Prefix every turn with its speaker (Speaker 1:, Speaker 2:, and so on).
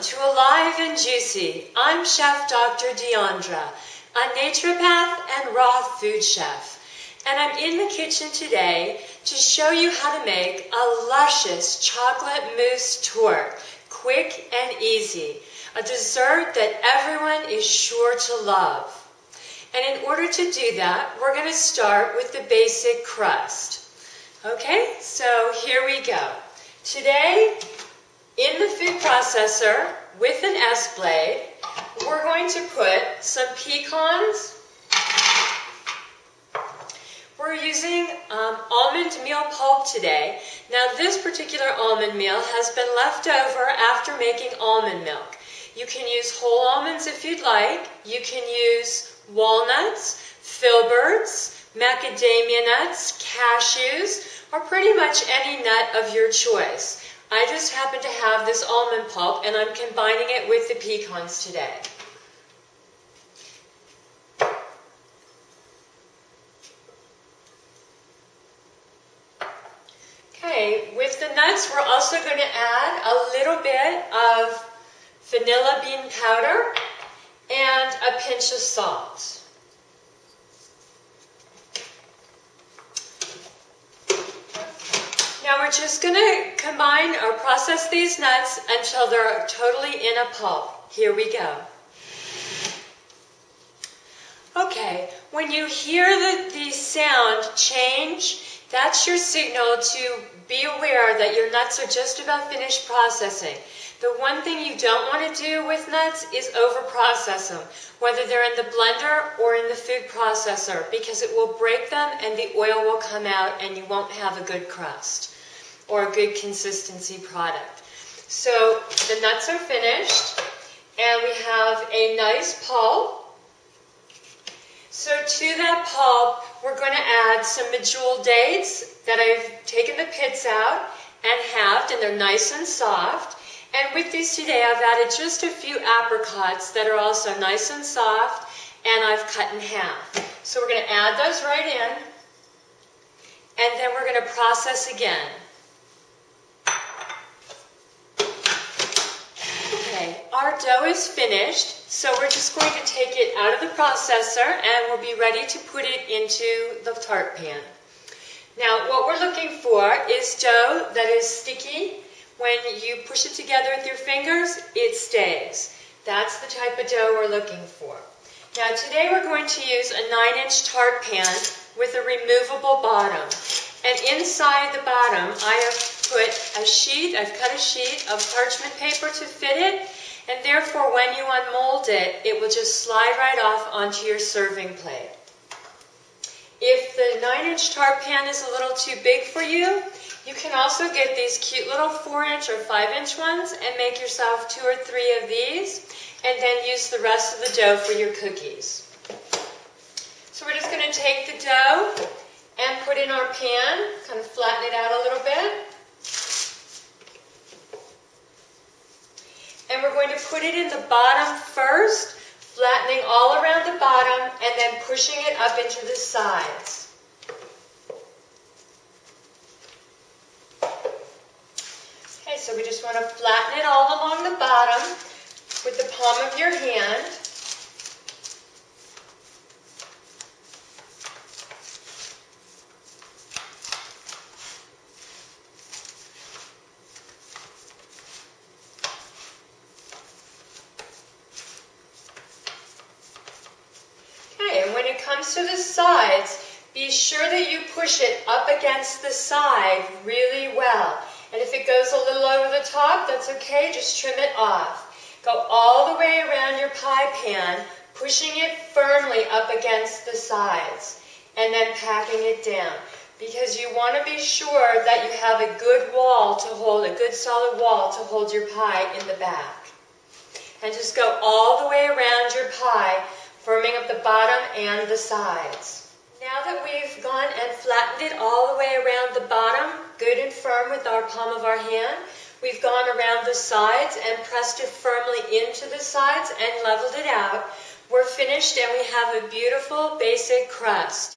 Speaker 1: to Alive and Juicy. I'm Chef Dr. Deandra, a naturopath and raw food chef. And I'm in the kitchen today to show you how to make a luscious chocolate mousse torte, quick and easy, a dessert that everyone is sure to love. And in order to do that, we're going to start with the basic crust. Okay, so here we go. Today, in the food processor with an S-blade, we're going to put some pecans. We're using almond meal pulp today. Now this particular almond meal has been left over after making almond milk. You can use whole almonds if you'd like. You can use walnuts, filberts, macadamia nuts, cashews, or pretty much any nut of your choice. I just happen to have this almond pulp and I'm combining it with the pecans today. Okay, with the nuts we're also going to add a little bit of vanilla bean powder and a pinch of salt. Now we're just going to combine or process these nuts until they're totally in a pulp. Here we go. Okay, when you hear the sound change, that's your signal to be aware that your nuts are just about finished processing. The one thing you don't want to do with nuts is over-process them, whether they're in the blender or in the food processor, because it will break them and the oil will come out and you won't have a good crust or a good consistency product. So the nuts are finished and we have a nice pulp. So to that pulp, we're going to add some medjool dates that I've taken the pits out and halved, and they're nice and soft. And with these today, I've added just a few apricots that are also nice and soft, and I've cut in half. So we're going to add those right in, and then we're going to process again. Okay, our dough is finished, so we're just going to take it out of the processor and we'll be ready to put it into the tart pan. Now, what we're looking for is dough that is sticky. When you push it together with your fingers, it stays. That's the type of dough we're looking for. Now, today we're going to use a 9-inch tart pan with a removable bottom. And inside the bottom, I have I've cut a sheet of parchment paper to fit it, and therefore when you unmold it, it will just slide right off onto your serving plate. If the 9-inch tart pan is a little too big for you, you can also get these cute little 4-inch or 5-inch ones and make yourself 2 or 3 of these, and then use the rest of the dough for your cookies. So we're just going to take the dough and put in our pan, kind of flatten it out a little bit. And we're going to put it in the bottom first, flattening all around the bottom and then pushing it up into the sides. Okay, so we just want to flatten it all along the bottom with the palm of your hand. And when it comes to the sides, be sure that you push it up against the side really well. And if it goes a little over the top, that's okay, just trim it off. Go all the way around your pie pan, pushing it firmly up against the sides, and then packing it down. Because you want to be sure that you have a good wall to hold, a good solid wall to hold your pie in the back. And just go all the way around your pie, firming up the bottom and the sides. Now that we've gone and flattened it all the way around the bottom, good and firm with our palm of our hand, we've gone around the sides and pressed it firmly into the sides and leveled it out. We're finished and we have a beautiful basic crust.